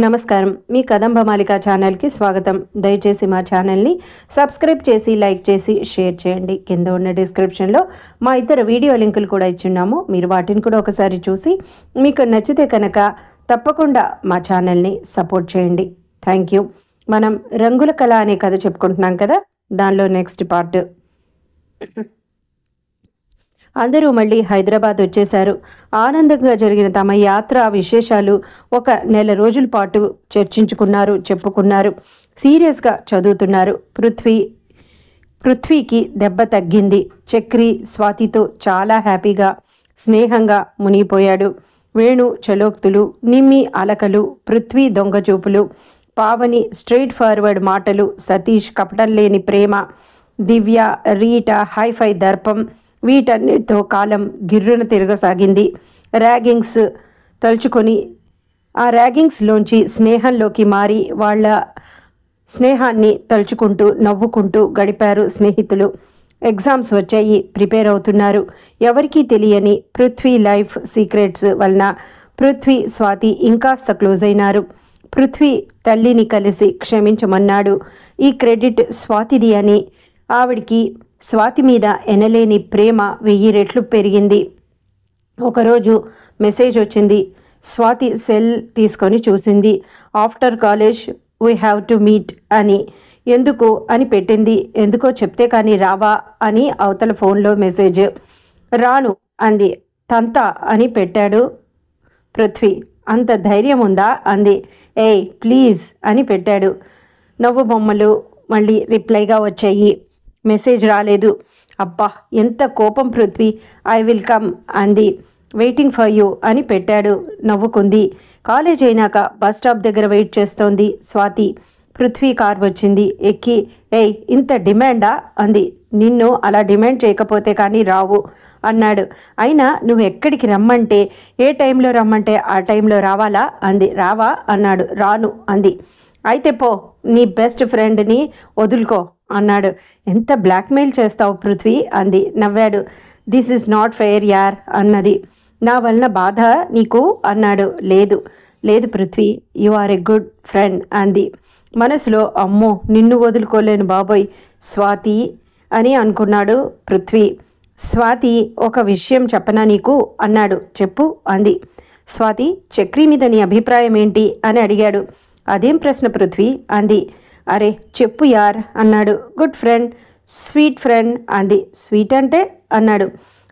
నమస్కారం. మీ కదంబ మాలిక ఛానల్కి స్వాగతం. దయచేసి మా ఛానల్ని సబ్స్క్రైబ్ చేసి లైక్ చేసి షేర్ చేయండి. కింద ఉన్న డిస్క్రిప్షన్లో మా ఇతర వీడియో లింకులు కూడా ఇచ్చున్నాము. మీరు వాటిని కూడా ఒకసారి చూసి మీకు నచ్చితే కనుక తప్పకుండా మా ఛానల్ని సపోర్ట్ చేయండి. Thank you. మనం రంగుల కళ అనే కథ చెప్పుకుంటున్నాం కదా, దానిలో నెక్స్ట్ పార్ట్. అందరూ మళ్ళీ హైదరాబాద్ వచ్చేశారు. ఆనందంగా జరిగిన తమ యాత్ర విశేషాలు ఒక నెల రోజుల పాటు చర్చించుకున్నారు, చెప్పుకున్నారు. సీరియస్గా చదువుతున్నారు. పృథ్వీకి దెబ్బ తగ్గింది. చక్రి స్వాతితో చాలా హ్యాపీగా స్నేహంగా మునిగిపోయాడు. వేణు చలోక్తులు, నిమ్మి అలకలు, పృథ్వీ దొంగచూపులు, పావని స్ట్రైట్ ఫార్వర్డ్ మాటలు, సతీష్ కపటం లేని ప్రేమ, దివ్య రీట హైఫై దర్పం, వీటన్నిటితో కాలం గిర్రున తిరగసాగింది. ర్యాగింగ్స్ తలుచుకొని ఆ ర్యాగింగ్స్లోంచి స్నేహంలోకి మారి వాళ్ళ స్నేహాన్ని తలుచుకుంటూ నవ్వుకుంటూ గడిపారు స్నేహితులు. ఎగ్జామ్స్ వచ్చాయి, ప్రిపేర్ అవుతున్నారు. ఎవరికీ తెలియని పృథ్వీ లైఫ్ సీక్రెట్స్ వలన పృథ్వీ స్వాతి ఇంకాస్త క్లోజ్ అయినారు. పృథ్వీ తల్లిని కలిసి క్షమించమన్నాడు. ఈ క్రెడిట్ స్వాతిది అని ఆవిడికి స్వాతి మీద ఎనలేని ప్రేమ 1000 రెట్లు పెరిగింది. ఒకరోజు మెసేజ్ వచ్చింది. స్వాతి సెల్ తీసుకొని చూసింది. After college we have to meet అని. ఎందుకు అని పెట్టింది. ఎందుకో చెప్తే కానీ రావా అని అవతల ఫోన్లో మెసేజ్. రాను అంది. తంతా అని పెట్టాడు పృథ్వీ. అంత ధైర్యం ఉందా అంది. ఏయ్ ప్లీజ్ అని పెట్టాడు. నవ్వు బొమ్మలు మళ్ళీ రిప్లైగా వచ్చాయి. మెసేజ్ రాలేదు. అబ్బా ఎంత కోపం పృథ్వీ. ఐ విల్ కమ్ అంది. వెయిటింగ్ ఫర్ యూ అని పెట్టాడు. నవ్వుకుంది. కాలేజ్ అయినాక బస్ స్టాప్ దగ్గర వెయిట్ చేస్తోంది స్వాతి. పృథ్వీ కార్ వచ్చింది. ఎక్కి ఏయ్ ఇంత డిమాండా అంది. నిన్ను అలా డిమాండ్ చేయకపోతే కానీ రావు అన్నాడు. అయినా నువ్వు ఎక్కడికి రమ్మంటే, ఏ టైంలో రమ్మంటే ఆ టైంలో రావాలా అంది. రావా అన్నాడు. రాను అంది. అయితే పో, నీ బెస్ట్ ఫ్రెండ్ని వదులుకో అన్నాడు. ఎంత బ్లాక్మెయిల్ చేస్తావు పృథ్వీ అంది. నవ్వాడు. దిస్ ఈజ్ నాట్ ఫెయిర్ యార్ అన్నది. నా వలన బాధ నీకు అన్నాడు. లేదు లేదు Prithvi, you are a good friend అంది. మనసులో అమ్మో నిన్ను వదులుకోలేను బాబోయ్ స్వాతి అని అనుకున్నాడు పృథ్వీ. స్వాతి ఒక విషయం చెప్పనా నీకు అన్నాడు. చెప్పు అంది. స్వాతి చక్రి మీద నీ అభిప్రాయం ఏంటి అని అడిగాడు. అదేం ప్రశ్న పృథ్వీ అంది. అరే చెప్పు యార్ అన్నాడు. గుడ్ ఫ్రెండ్, స్వీట్ ఫ్రెండ్ అంది. స్వీట్ అంటే అన్నాడు.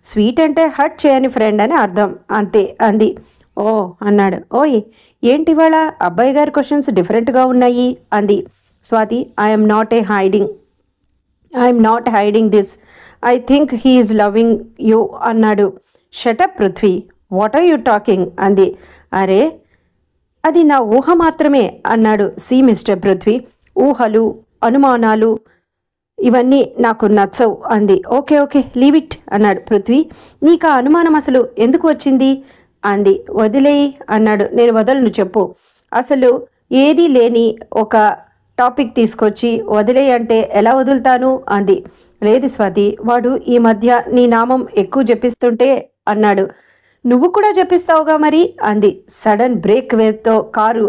స్వీట్ అంటే హర్ట్ చేయని ఫ్రెండ్ అని అర్థం అంతే అంది. ఓ అన్నాడు. ఓయ్ ఏంటి వాళ్ళ అబ్బాయి గారి క్వశ్చన్స్ డిఫరెంట్గా ఉన్నాయి అంది. Swathi I'm not hiding this. I think he is loving you అన్నాడు. Shut up Prithvi, what are you talking అంది. అరే అది నా ఊహ మాత్రమే అన్నాడు. సి మిస్టర్ పృథ్వీ, ఊహలు అనుమానాలు ఇవన్నీ నాకు నచ్చవు అంది. ఓకే ఓకే లీవ్ ఇట్ అన్నాడు పృథ్వీ. నీకు ఆ అనుమానం అసలు ఎందుకు వచ్చింది అంది. వదిలేయి అన్నాడు. నేను వదలను చెప్పు. అసలు ఏదీ లేని ఒక టాపిక్ తీసుకొచ్చి వదిలేయి అంటే ఎలా వదులుతాను అంది. లేదు స్వాతి, వాడు ఈ మధ్య నీ నామం ఎక్కువ జపిస్తుంటే అన్నాడు. నువ్వు కూడా జపిస్తావుగా మరి అంది. సడన్ బ్రేక్ వేతో కారు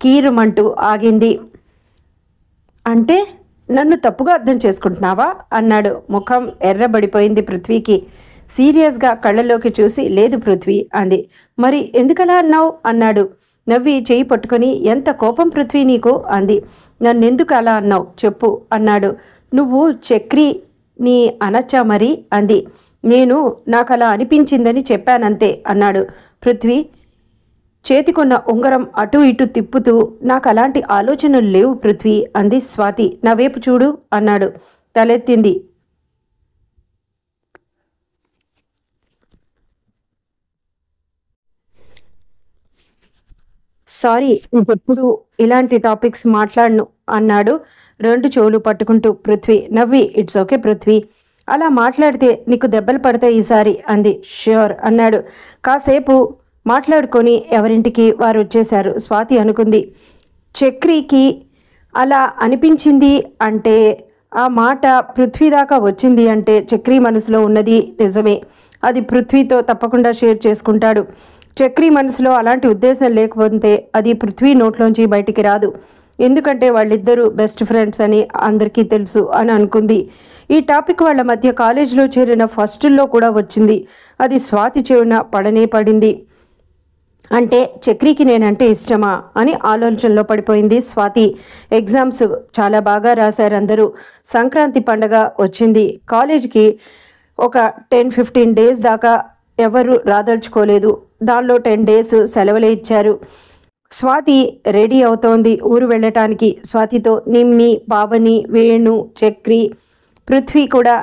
కీరుమంటూ ఆగింది. అంటే నన్ను తప్పుగా అర్థం చేసుకుంటున్నావా అన్నాడు. ముఖం ఎర్రబడిపోయింది పృథ్వీకి. సీరియస్గా కళ్ళలోకి చూసి లేదు పృథ్వీ అంది. మరి ఎందుకలా అన్నావు అన్నాడు. నవ్వి చేయి పట్టుకొని ఎంత కోపం పృథ్వీ నీకు అంది. నన్నెందుకు అలా అన్నావు చెప్పు అన్నాడు. నువ్వు చక్రి నీ అనచ్చా మరి అంది. నేను నాకు అలా అనిపించిందని చెప్పానంతే అన్నాడు పృథ్వీ. చేతికున్న ఉంగరం అటు ఇటు తిప్పుతూ నాకు అలాంటి ఆలోచనలు లేవు పృథ్వీ అంది స్వాతి. నా వైపు చూడు అన్నాడు. తలెత్తింది. సారీ, ఇంకెప్పుడు ఇలాంటి టాపిక్స్ మాట్లాడను అన్నాడు 2 చెవులు పట్టుకుంటూ. పృథ్వీ నవ్వి ఇట్స్ ఓకే పృథ్వీ, అలా మాట్లాడితే నీకు దెబ్బలు పడతాయి ఈసారి అంది. ష్యూర్ అన్నాడు. కాసేపు మాట్లాడుకొని ఎవరింటికి వారు వచ్చేశారు. స్వాతి అనుకుంది, చక్రికి అలా అనిపించింది అంటే ఆ మాట పృథ్వీ దాకా వచ్చింది అంటే చక్రి మనసులో ఉన్నది నిజమే. అది పృథ్వీతో తప్పకుండా షేర్ చేసుకుంటాడు. చక్రి మనసులో అలాంటి ఉద్దేశం లేకపోతే అది పృథ్వీ నోట్లోంచి బయటికి రాదు. ఎందుకంటే వాళ్ళిద్దరూ బెస్ట్ ఫ్రెండ్స్ అని అందరికీ తెలుసు అని అనుకుంది. ఈ టాపిక్ వాళ్ళ మధ్య కాలేజీలో చేరిన ఫస్ట్లో కూడా వచ్చింది. అది స్వాతి చెవున పడనే పడింది. అంటే చక్రికి నేనంటే ఇష్టమా అని ఆలోచనలో పడిపోయింది స్వాతి. ఎగ్జామ్స్ చాలా బాగా రాశారు అందరూ. సంక్రాంతి పండగ వచ్చింది. కాలేజీకి ఒక 10-15 డేస్ దాకా ఎవరు రాదలుచుకోలేదు. దానిలో 10 డేస్ సెలవులే ఇచ్చారు. స్వాతి రెడీ అవుతోంది ఊరు వెళ్ళటానికి. స్వాతితో నిమ్మి, పావని, వేణు, చక్రి, పృథ్వీ కూడా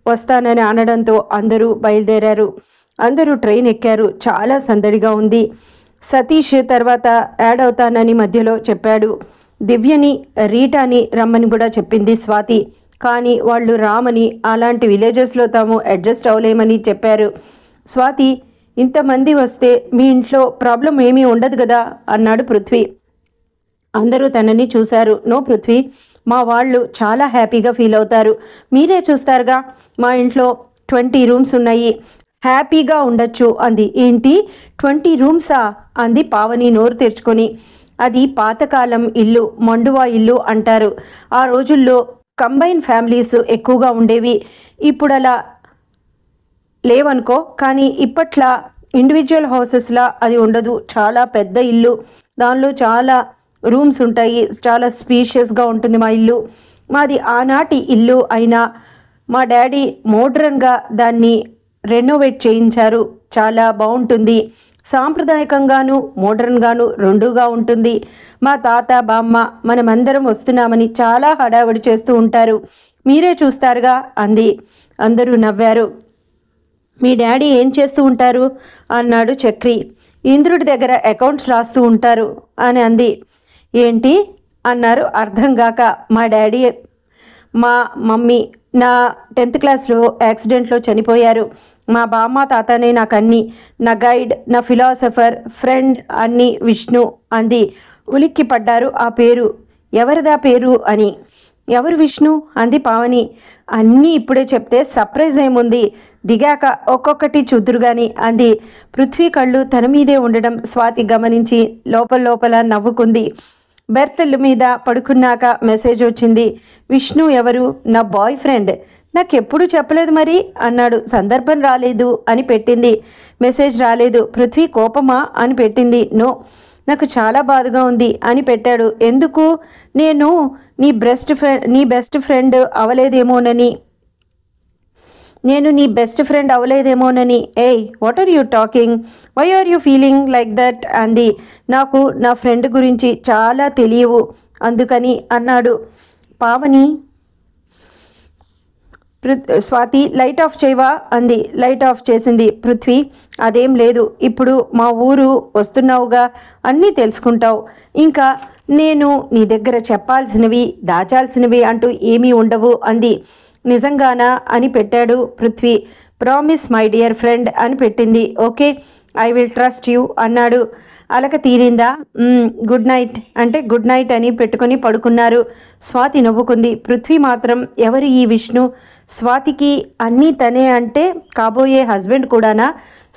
వస్తానని అనడంతో అందరూ బయలుదేరారు. అందరూ ట్రైన్ ఎక్కారు. చాలా సందడిగా ఉంది. సతీష్ తర్వాత యాడ్ అవుతానని మధ్యలో చెప్పాడు. దివ్యని, రీటాని రమ్మని కూడా చెప్పింది స్వాతి. కానీ వాళ్ళు రామని, అలాంటి విలేజెస్లో తాము అడ్జస్ట్ అవ్వలేమని చెప్పారు. స్వాతి, ఇంతమంది వస్తే మీ ఇంట్లో ప్రాబ్లం ఏమీ ఉండదు కదా అన్నాడు పృథ్వీ. అందరూ తనని చూశారు. నో పృథ్వీ, మా వాళ్ళు చాలా హ్యాపీగా ఫీల్ అవుతారు. మీరే చూస్తారుగా, మా ఇంట్లో 20 రూమ్స్ ఉన్నాయి. హ్యాపీగా ఉండొచ్చు అంది. ఏంటి 20 రూమ్సా అంది పావని నోరు తెరుచుకొని. అది పాతకాలం ఇల్లు, మండువా ఇల్లు అంటారు. ఆ రోజుల్లో కంబైన్ ఫ్యామిలీస్ ఎక్కువగా ఉండేవి. ఇప్పుడు అలా లేవనుకో, కానీ ఇప్పట్లా ఇండివిజువల్ హౌసెస్లా అది ఉండదు. చాలా పెద్ద ఇల్లు, దానిలో చాలా రూమ్స్ ఉంటాయి. చాలా స్పీషియస్గా ఉంటుంది మా ఇల్లు. మాది ఆనాటి ఇల్లు అయినా మా డాడీ మోడ్రన్గా దాన్ని రెనోవేట్ చేయించారు. చాలా బాగుంటుంది. సాంప్రదాయకంగాను మోడ్రన్గాను రెండుగా ఉంటుంది. మా తాత, బామ్మ మనమందరం వస్తున్నామని చాలా హడావిడి చేస్తూ ఉంటారు. మీరే చూస్తారుగా అంది. అందరూ నవ్వారు. మీ డాడీ ఏం చేస్తూ ఉంటారు అన్నాడు చక్రి. ఇంద్రుడి దగ్గర అకౌంట్స్ రాస్తూ ఉంటారు అని అంది. ఏంటి అన్నారు అర్థం కాక. మా డాడీ, మా మమ్మీ నా 10th క్లాస్లో యాక్సిడెంట్లో చనిపోయారు. మా బామ్మ తాతనే నాకు అన్నీ, నా గైడ్, నా ఫిలాసఫర్, ఫ్రెండ్ అన్నీ విష్ణు అంది. ఉలిక్కి పడ్డారు. ఆ పేరు ఎవరిదా పేరు అని. ఎవరు విష్ణు అంది పావని. అన్నీ ఇప్పుడే చెప్తే సర్ప్రైజ్ ఏముంది, దిగాక ఒక్కొక్కటి చూద్దురు గాని అంది. పృథ్వీ కళ్ళు తన మీదే ఉండడం స్వాతి గమనించి లోపల నవ్వుకుంది. బెర్త్ మీద పడుకున్నాక మెసేజ్ వచ్చింది. విష్ణు ఎవరు? నా బాయ్ ఫ్రెండ్. నాకెప్పుడు చెప్పలేదు మరి అన్నాడు. సందర్భం రాలేదు అని పెట్టింది. మెసేజ్ రాలేదు. పృథ్వీ కోపమా అని పెట్టింది. నో, నాకు చాలా బాధగా ఉంది అని పెట్టాడు. ఎందుకు? నేను నీ బెస్ట్ ఫ్రెండ్ అవలేదేమోనని. ఏయ్, what are you talking? Why are you feeling like that అంది. నాకు నా ఫ్రెండ్ గురించి చాలా తెలియవు అందుకని అన్నాడు. పావని, స్వాతి లైట్ ఆఫ్ చేయవా అంది. లైట్ ఆఫ్ చేసింది. పృథ్వీ, అదేం లేదు, ఇప్పుడు మా ఊరు వస్తున్నావుగా, అన్నీ తెలుసుకుంటావు. ఇంకా నేను నీ దగ్గర చెప్పాల్సినవి, దాచాల్సినవి అంటూ ఏమీ ఉండవు అంది. నిజంగానా అని పెట్టాడు Prithvi. Promise my dear friend అని పెట్టింది. Okay, I will trust you అన్నాడు. అలక తీరిందా? గుడ్ నైట్ అంటే గుడ్ నైట్ అని పెట్టుకొని పడుకున్నారు. స్వాతి నవ్వుకుంది. పృథ్వీ మాత్రం ఎవరు ఈ విష్ణు? స్వాతికి అన్నీ తనే అంటే కాబోయే హస్బెండ్ కూడానా?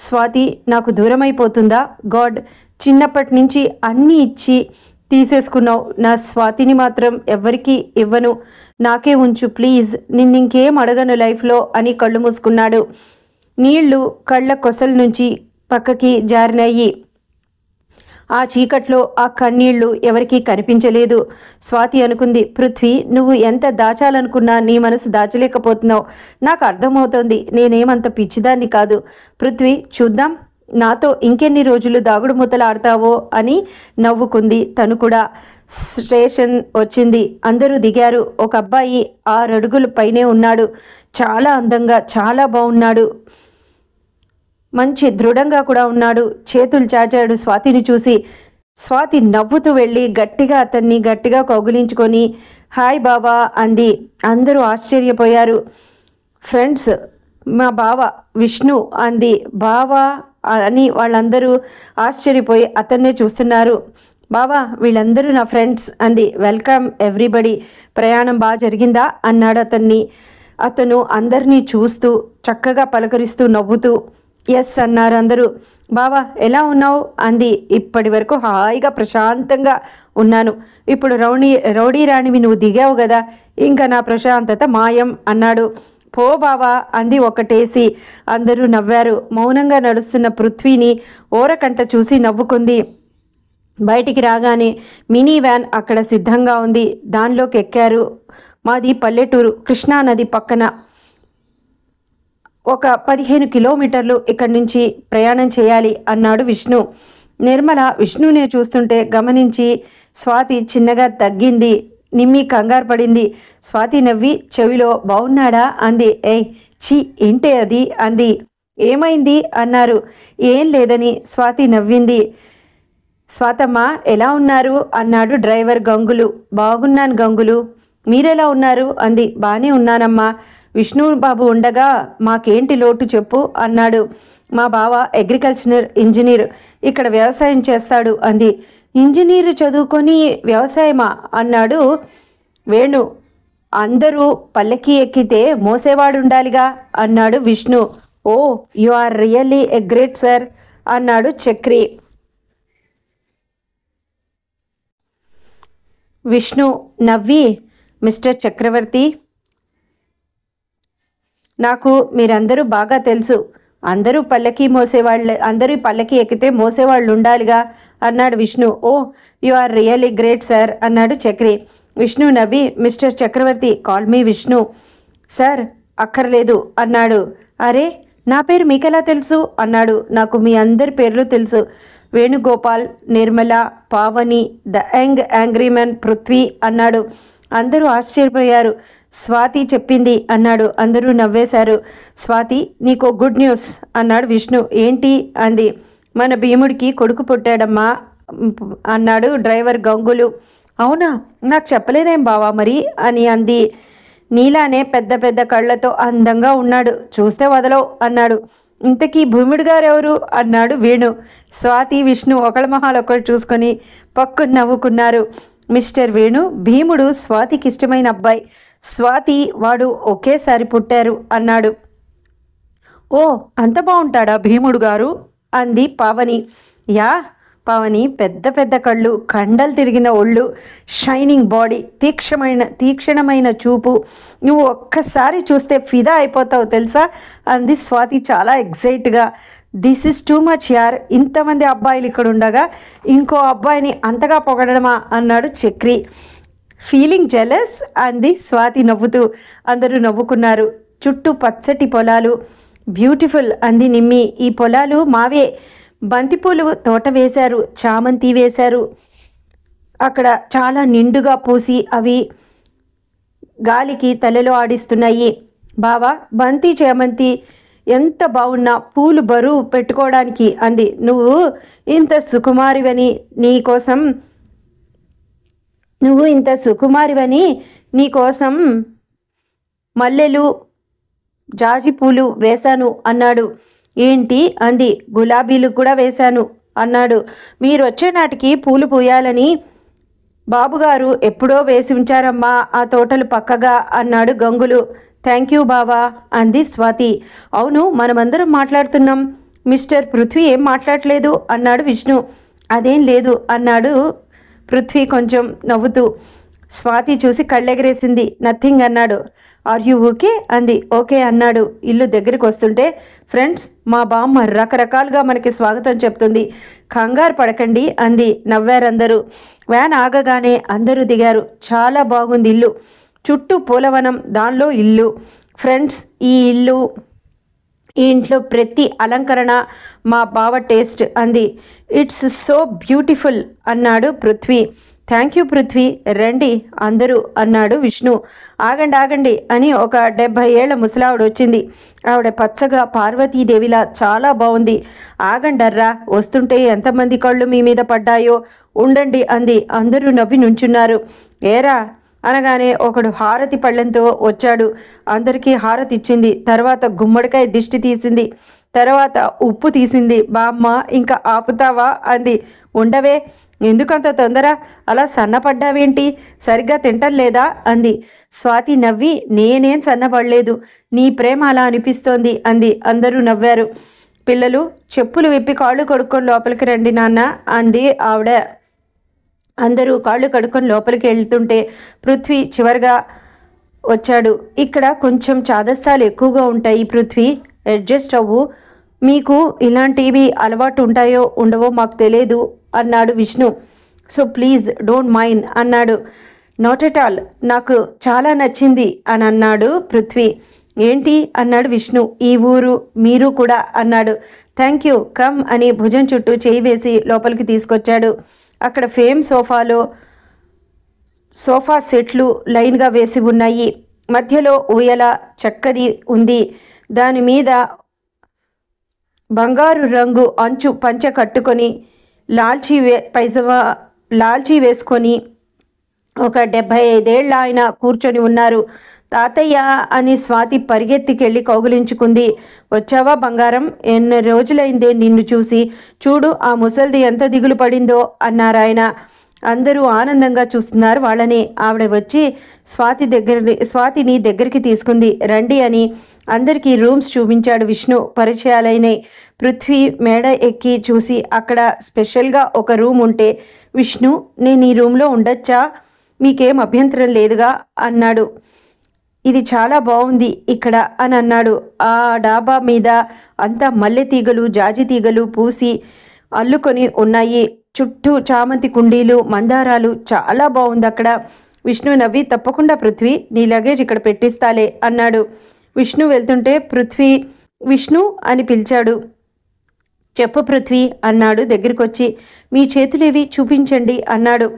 స్వాతి నాకు దూరం అయిపోతుందా? గాడ్, చిన్నప్పటి నుంచి అన్నీ ఇచ్చి తీసేసుకున్నావు. నా స్వాతిని మాత్రం ఎవ్వరికీ ఇవ్వను, నాకే ఉంచు ప్లీజ్, నిన్నింకేం అడగను లైఫ్లో అని కళ్ళు మూసుకున్నాడు. నీళ్లు కళ్ళ కొసల నుంచి పక్కకి జారినాయి. ఆ చీకట్లో ఆ కన్నీళ్లు ఎవరికీ కనిపించలేదు. స్వాతి అనుకుంది, పృథ్వీ, నువ్వు ఎంత దాచాలనుకున్నా నీ మనసు దాచలేకపోతున్నావు. నాకు అర్థమవుతోంది. నేనేమంత పిచ్చిదాన్ని కాదు. పృథ్వీ, చూద్దాం నాతో ఇంకెన్ని రోజులు దాగుడు మూతలు ఆడతావో అని నవ్వుకుంది తను కూడా. స్టేషన్ వచ్చింది. అందరూ దిగారు. ఒక అబ్బాయి 6 అడుగుల పైనే ఉన్నాడు. చాలా అందంగా, చాలా బాగున్నాడు. మంచి దృఢంగా కూడా ఉన్నాడు. చేతులు చాచాడు స్వాతిని చూసి. స్వాతి నవ్వుతూ వెళ్ళి అతన్ని గట్టిగా కౌగిలించుకొని హాయ్ బావా అంది. అందరూ ఆశ్చర్యపోయారు. ఫ్రెండ్స్, మా బావ విష్ణు అంది. బావా అని వాళ్ళందరూ ఆశ్చర్యపోయి అతన్నే చూస్తున్నారు. బావా, వీళ్ళందరూ నా ఫ్రెండ్స్ అంది. Welcome everybody. ప్రయాణం బాగా జరిగిందా అన్నాడు అతను అందరినీ చూస్తూ చక్కగా పలకరిస్తూ నవ్వుతూ. ఎస్ అన్నారు అందరూ. బావా ఎలా ఉన్నావు అంది. ఇప్పటి వరకు హాయిగా ప్రశాంతంగా ఉన్నాను. ఇప్పుడు రౌడీ రాణివి నువ్వు దిగావు కదా, ఇంకా నా ప్రశాంతత మాయం అన్నాడు. పో బావా అంది ఒకటేసి. అందరూ నవ్వారు. మౌనంగా నడుస్తున్న పృథ్వీని ఓరకంట చూసి నవ్వుకుంది. బయటికి రాగానే మినీ వ్యాన్ అక్కడ సిద్ధంగా ఉంది. దానిలోకి ఎక్కారు. మాది పల్లెటూరు, కృష్ణానది పక్కన. ఒక 15 కిలోమీటర్లు ఇక్కడి నుంచి ప్రయాణం చేయాలి అన్నాడు విష్ణు. నిర్మల విష్ణుని చూస్తుంటే గమనించి స్వాతి చిన్నగా తగ్గింది. నిమ్మి కంగారు పడింది. స్వాతి నవ్వి చెవిలో బాగున్నాడా అంది. ఏయ్ ఛీ ఏంటే అది అంది. ఏమైంది అన్నారు. ఏం లేదని స్వాతి నవ్వింది. స్వాతమ్మ ఎలా ఉన్నారు అన్నాడు డ్రైవర్ గంగులు. బాగున్నాను గంగులు, మీరెలా ఉన్నారు అంది. బాగానే ఉన్నానమ్మా. విష్ణుబాబు ఉండగా మాకేంటి లోటు చెప్పు అన్నాడు. మా బావ అగ్రికల్చర్ ఇంజనీర్, ఇక్కడ వ్యవసాయం చేస్తాడు అంది. ఇంజనీర్ చదువుకొని వ్యవసాయమా అన్నాడు వేణు. అందరూ పల్లకి ఎక్కితే మోసేవాడు ఉండాలిగా అన్నాడు Vishnu. Oh you are really a great sir అన్నాడు చక్రి. విష్ణు నవ్వి, మిస్టర్ చక్రవర్తి, నాకు మీరందరూ బాగా తెలుసు. అందరూ పల్లకి ఎక్కితే మోసేవాళ్ళు ఉండాలిగా అన్నాడు Vishnu. Oh you are really great sir అన్నాడు చక్రి. విష్ణు నవ్వి, mister Chakravarthy call me Vishnu. Sir అక్కర్లేదు అన్నాడు. అరే నా పేరు మీకెలా తెలుసు అన్నాడు. నాకు మీ అందరి పేర్లు తెలుసు. Venugopal, Nirmala, Pavani, the angry man Prithvi అన్నాడు. అందరూ ఆశ్చర్యపోయారు. స్వాతి చెప్పింది అన్నాడు. అందరూ నవ్వేశారు. స్వాతి నీకో గుడ్ న్యూస్ అన్నాడు విష్ణు. ఏంటి అంది. మన భీముడికి కొడుకు పుట్టాడమ్మా అన్నాడు డ్రైవర్ గంగులు. అవునా, నాకు చెప్పలేదేం బావా మరి అని అంది. నీలానే పెద్ద పెద్ద కళ్ళతో అందంగా ఉన్నాడు, చూస్తే వదలవు అన్నాడు. ఇంతకీ భీముడు గారెవరు అన్నాడు వేణు. స్వాతి విష్ణు ఒకళ్ళ మొహాలు ఒకళ్ళు చూసుకొని పక్కన నవ్వుకున్నారు. మిస్టర్ వేణు, భీముడు స్వాతికి ఇష్టమైన అబ్బాయి. స్వాతి వాడు ఒకేసారి పుట్టారు అన్నాడు. ఓ అంత బాగుంటాడా భీముడు గారు అంది పావని. యా, పావని పెద్ద పెద్ద కళ్ళు, కండలు తిరిగిన ఒళ్ళు, షైనింగ్ బాడీ, తీక్షణమైన చూపు. నువ్వు ఒక్కసారి చూస్తే ఫిదా అయిపోతావు తెలుసా అంది స్వాతి చాలా ఎగ్జైట్గా. దిస్ ఇస్ టూ మచ్ యార్, ఇంతమంది అబ్బాయిలు ఇక్కడ ఉండగా ఇంకో అబ్బాయిని అంతగా పొగడమా అన్నాడు చక్రి. ఫీలింగ్ జెలస్ అంది స్వాతి నవ్వుతూ. అందరూ నవ్వుకున్నారు. చుట్టూ పచ్చటి పొలాలు. బ్యూటిఫుల్ అంది నిమ్మి. ఈ పొలాలు మావే. బంతిపూలు తోట వేశారు, చామంతి వేశారు. అక్కడ చాలా నిండుగా పూసి అవి గాలికి తలలో ఆడిస్తున్నాయి. బావా బంతి చామంతి ఎంత బాగున్నా పూలు బరువు పెట్టుకోవడానికి అంది. నువ్వు ఇంత సుకుమారివని నీకోసం మల్లెలు జాజి పూలు వేశాను అన్నాడు. ఏంటి అంది. గులాబీలు కూడా వేశాను అన్నాడు. మీరు వచ్చే నాటికి పూలు పూయాలని బాబుగారు ఎప్పుడో వేసి ఉంచారమ్మా ఆ తోటలు పక్కగా అన్నాడు గంగులు. థ్యాంక్ యూ బావా అంది స్వాతి. అవును, మనమందరం మాట్లాడుతున్నాం, మిస్టర్ పృథ్వీ ఏం మాట్లాడలేదు అన్నాడు విష్ణు. అదేం లేదు అన్నాడు పృథ్వీ కొంచెం నవ్వుతూ. స్వాతి చూసి కళ్ళెగరేసింది. నథింగ్ అన్నాడు. ఆర్ యూ ఓకే అంది. ఓకే అన్నాడు. ఇల్లు దగ్గరికి వస్తుంటే, ఫ్రెండ్స్ మా బామ్మ రకరకాలుగా మనకి స్వాగతం చెప్తుంది, కంగారు పడకండి అంది. నవ్వారందరూ. వ్యాన్ ఆగగానే అందరూ దిగారు. చాలా బాగుంది ఇల్లు, చుట్టూ పూలవనం, దానిలో ఇల్లు. ఫ్రెండ్స్ ఈ ఇంట్లో ప్రతి అలంకరణ మా బావ టేస్ట్ అంది. ఇట్స్ సో బ్యూటిఫుల్ అన్నాడు పృథ్వీ. థ్యాంక్ యూ పృథ్వీ, రండి అందరూ అన్నాడు విష్ణు. ఆగండి అని ఒక 70 ఏళ్ల ముసలావిడ వచ్చింది. ఆవిడ పచ్చగా పార్వతీదేవిలా చాలా బాగుంది. ఆగండర్రా, వస్తుంటే ఎంతమంది కళ్ళు మీ మీద పడ్డాయో, ఉండండి అంది. అందరూ నవ్వి నుంచున్నారు. ఏరా అనగానే ఒకడు హారతి పళ్ళెంతో వచ్చాడు. అందరికీ హారతి ఇచ్చింది. తర్వాత గుమ్మడికాయ దిష్టి తీసింది. తర్వాత ఉప్పు తీసింది. బామ్మ ఇంకా ఆపుతావా అంది. ఉండవే, ఎందుకంత తొందర, అలా సన్నపడ్డావేంటి, సరిగ్గా తింటం లేదా అంది. స్వాతి నవ్వి, నేనేం సన్నపడలేదు, నీ ప్రేమ అలా అనిపిస్తోంది అంది. అందరూ నవ్వారు. పిల్లలు చెప్పులు విప్పి కాళ్ళు కడుక్కొని లోపలికి రండి నాన్న అంది ఆవిడ. అందరూ కాళ్ళు కడుక్కొని లోపలికి వెళ్తుంటే పృథ్వీ చివరిగా వచ్చాడు. ఇక్కడ కొంచెం చాదస్తాలు ఎక్కువగా ఉంటాయి పృథ్వీ, అడ్జస్ట్ అవ్వు. మీకు ఇలాంటివి అలవాటు ఉంటాయో ఉండవో మాకు తెలియదు అన్నాడు Vishnu. So please don't mind అన్నాడు. నాట్ ఎట్ ఆల్, నాకు చాలా నచ్చింది అని అన్నాడు పృథ్వీ. ఏంటి అన్నాడు విష్ణు. ఈ ఊరు మీరు కూడా అన్నాడు. థ్యాంక్ యూ, కమ్ అని భుజం చుట్టూ చేయి వేసి లోపలికి తీసుకొచ్చాడు. అక్కడ ఫేమ్ సోఫా సెట్లు లైన్గా వేసి ఉన్నాయి. మధ్యలో ఊయల చక్కది ఉంది. దాని మీద బంగారు రంగు అంచు పంచ కట్టుకొని లాల్చీ వేసుకొని ఒక 75 ఏళ్ల ఆయన కూర్చొని ఉన్నారు. తాతయ్య అని స్వాతి పరిగెత్తికెళ్ళి కౌగిలించుకుంది. వచ్చావా బంగారం, ఎన్ని రోజులైందే నిన్ను చూసి, చూడు ఆ ముసల్ది ఎంత దిగులు పడిందో అన్నారాయన. అందరూ ఆనందంగా చూస్తున్నారు వాళ్ళని. ఆవిడ వచ్చి స్వాతిని దగ్గరికి తీసుకుంది. రండి అని అందరికీ రూమ్స్ చూపించాడు విష్ణు. పరిచయాలైనాయి. పృథ్వీ మేడ ఎక్కి చూసి అక్కడ స్పెషల్గా ఒక రూమ్ ఉంటే, విష్ణు నేను ఈ రూమ్లో ఉండొచ్చా, మీకేం అభ్యంతరం లేదుగా అన్నాడు. ఇది చాలా బాగుంది ఇక్కడ అని అన్నాడు. ఆ డాబా మీద అంతా మల్లె తీగలు జాజి తీగలు పూసి అల్లుకొని ఉన్నాయి. చుట్టూ చామంతి కుండీలు మందారాలు, చాలా బాగుంది అక్కడ. విష్ణు నవ్వి తప్పకుండా పృథ్వీ, నీ లగేజ్ ఇక్కడ పెట్టిస్తాలే అన్నాడు. విష్ణు వెళ్తుంటే పృథ్వీ విష్ణు అని పిలిచాడు. చెప్పు పృథ్వీ అన్నాడు దగ్గరికొచ్చి. మీ చేతులేవి చూపించండి అన్నాడు.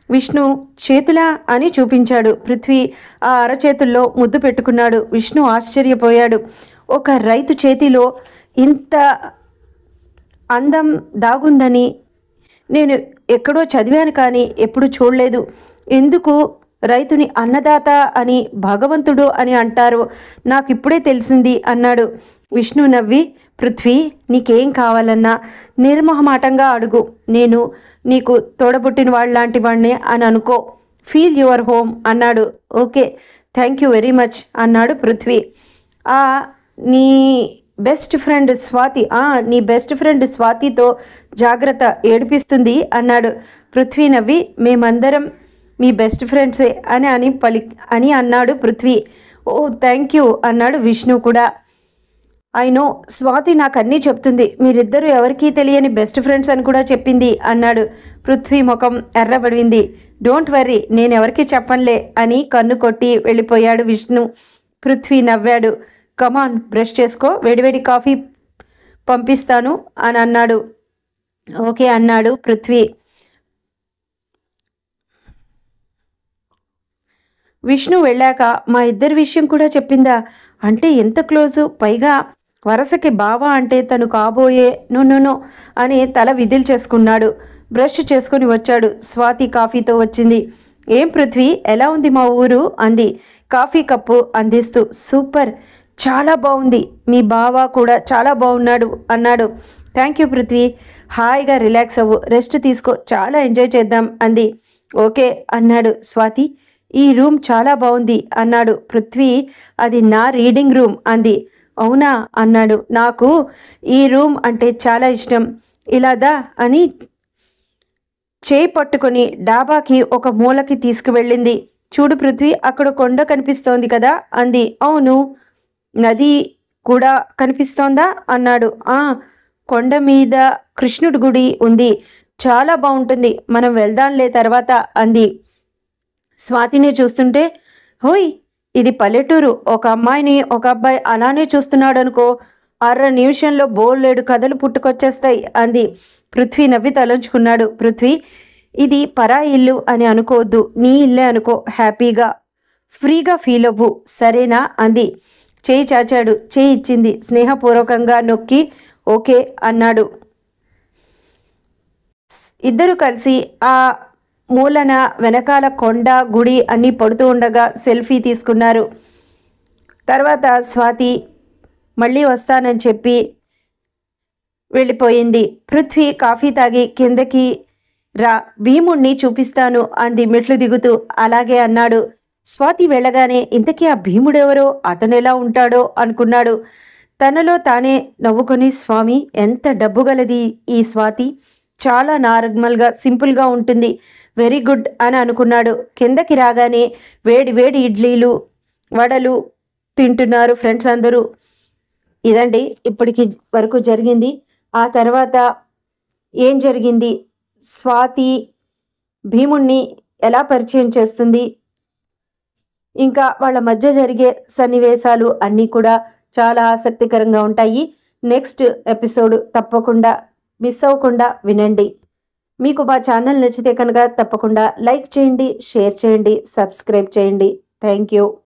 విష్ణు చేతులా అని చూపించాడు. పృథ్వీ ఆ అరచేతుల్లో ముద్దు పెట్టుకున్నాడు. విష్ణు ఆశ్చర్యపోయాడు. ఒక రైతు చేతిలో ఇంత అందం దాగుందని నేను ఎక్కడో చదివాను కానీ ఎప్పుడు చూడలేదు. ఎందుకు రైతుని అన్నదాత అని భగవంతుడు అని అంటారు, నాకు ఇప్పుడే తెలిసింది అన్నాడు. విష్ణు నవ్వి, పృథ్వీ నీకేం కావాలన్నా నిర్మోహమాటంగా అడుగు, నేను నీకు తోడబుట్టిన వాళ్ళలాంటి వాడినే అని అనుకో, ఫీల్ యువర్ హోమ్ అన్నాడు. Okay thank you very much అన్నాడు పృథ్వీ. నీ బెస్ట్ ఫ్రెండ్ స్వాతి నీ బెస్ట్ ఫ్రెండ్ స్వాతితో జాగ్రత్త, ఏడిపిస్తుంది అన్నాడు. పృథ్వీ నవ్వి, మేమందరం మీ బెస్ట్ ఫ్రెండ్సే అని అన్నాడు పృథ్వీ. ఓ థ్యాంక్ యూ అన్నాడు విష్ణు కూడా. అయినో స్వాతి నాకు అన్నీ చెప్తుంది, మీరిద్దరూ ఎవరికీ తెలియని బెస్ట్ ఫ్రెండ్స్ అని కూడా చెప్పింది అన్నాడు. పృథ్వీ ముఖం ఎర్రబడింది. డోంట్ వర్రీ, నేనెవరికి చెప్పనులే అని కన్ను కొట్టి వెళ్ళిపోయాడు విష్ణు. పృథ్వీ నవ్వాడు. కమాన్ బ్రష్ చేసుకో, వేడివేడి కాఫీ పంపిస్తాను అని అన్నాడు. ఓకే అన్నాడు పృథ్వీ. విష్ణు వెళ్ళాక మా ఇద్దరి విషయం కూడా చెప్పిందా, అంటే ఎంత క్లోజు, పైగా వరసకి బావా అంటే తను కాబోయే నో అని తల విధులు చేసుకున్నాడు. బ్రష్ చేసుకుని వచ్చాడు. స్వాతి కాఫీతో వచ్చింది. ఏం పృథ్వీ, ఎలా ఉంది మా ఊరు అంది కాఫీ కప్పు అందిస్తూ. సూపర్, చాలా బాగుంది, మీ బావ కూడా చాలా బాగున్నాడు అన్నాడు. థ్యాంక్ యూ పృథ్వీ, హాయిగా రిలాక్స్ అవ్వు, రెస్ట్ తీసుకో, చాలా ఎంజాయ్ చేద్దాం అంది. ఓకే అన్నాడు. స్వాతి, ఈ రూమ్ చాలా బాగుంది అన్నాడు. పృథ్వీ, అది నా రీడింగ్ రూమ్ అంది. అవునా అన్నాడు. నాకు ఈ రూమ్ అంటే చాలా ఇష్టం, ఇలాదా అని చేయి పట్టుకొని డాబాకి ఒక మూలకి తీసుకువెళ్ళింది. చూడు పృథ్వీ, అక్కడ కొండ కనిపిస్తోంది కదా అంది. అవును, నది కూడా కనిపిస్తోందా అన్నాడు. కొండ మీద కృష్ణుడి గుడి ఉంది, చాలా బాగుంటుంది, మనం వెళ్దాంలే తర్వాత అంది. స్వాతిని చూస్తుంటే, హోయ్ ఇది పల్లెటూరు, ఒక అమ్మాయిని ఒక అబ్బాయి అలానే చూస్తున్నాడు అనుకో, 6 నిమిషంలో బోల్లేడు కథలు పుట్టుకొచ్చేస్తాయి అంది. పృథ్వీ నవ్వి తలంచుకున్నాడు. పృథ్వీ, ఇది పరాయి ఇల్లు అని అనుకోవద్దు, నీ ఇల్లే అనుకో, హ్యాపీగా ఫ్రీగా ఫీల్ అవ్వు, సరేనా అంది. చేయి చాచాడు. చేయి ఇచ్చింది. స్నేహపూర్వకంగా నొక్కి ఓకే అన్నాడు. ఇద్దరు కలిసి ఆ మూలన వెనకాల కొండ గుడి అన్నీ పడుతూ ఉండగా సెల్ఫీ తీసుకున్నారు. తర్వాత స్వాతి మళ్ళీ వస్తానని చెప్పి వెళ్ళిపోయింది. పృథ్వీ కాఫీ తాగి కిందకి రా, భీముణ్ణి చూపిస్తాను అంది మెట్లు దిగుతూ. అలాగే అన్నాడు. స్వాతి వెళ్ళగానే ఇంతకీ ఆ భీముడెవరో, అతను ఎలా ఉంటాడో అనుకున్నాడు. తనలో తానే నవ్వుకొని, స్వామి ఎంత డబ్బు గలది ఈ స్వాతి, చాలా నార్మల్గా సింపుల్గా ఉంటుంది, వెరీ గుడ్ అని అనుకున్నాడు. కిందకి రాగానే వేడి వేడి ఇడ్లీలు వడలు తింటున్నారు ఫ్రెండ్స్ అందరూ. ఇదండి ఇప్పటికి వరకు జరిగింది. ఆ తర్వాత ఏం జరిగింది, స్వాతి భీముణ్ణి ఎలా పరిచయం చేస్తుంది, ఇంకా వాళ్ళ మధ్య జరిగే సన్నివేశాలు అన్నీ కూడా చాలా ఆసక్తికరంగా ఉంటాయి. నెక్స్ట్ ఎపిసోడ్ తప్పకుండా మిస్ అవ్వకుండా వినండి. మీకు మా ఛానల్ నచ్చితే కనుక తప్పకుండా లైక్ చేయండి, షేర్ చేయండి, సబ్స్క్రైబ్ చేయండి. Thank you.